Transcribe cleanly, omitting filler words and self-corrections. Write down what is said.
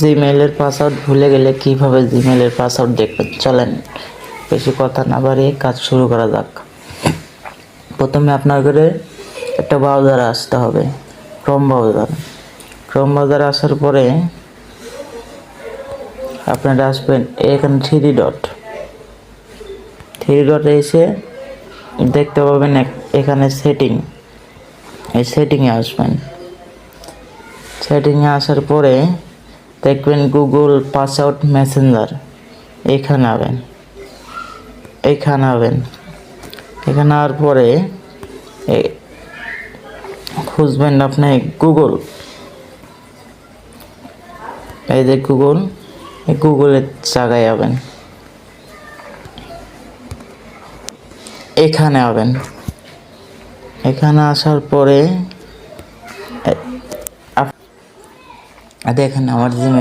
জিমেইলের password ভুলে গেলে কিভাবে জিমেইলের পাসওয়ার্ড দেখবেন, চলেন বেশি কথা না বাড়িয়ে কাজ শুরু করা যাক। প্রথমে আপনার ঘরে একটা ব্রাউজারে আসতে হবে, ক্রোম ব্রাউজারে আসার পরে আপনারা আসবেন এখানে থ্রি ডট এসে দেখতে পাবেন এখানে এই সেটিংয়ে আসবেন। সেটিংয়ে আসার পরে দেখবেন গুগল পাসওয়ার্ড মেসেঞ্জার, এখানে আবেন। এখানে আসার পরে খুঁজবেন আপনি গুগল, এই যে গুগলের জায়গায় যাবেন, এখানে আসার পরে দেখেন আমার জিমেইল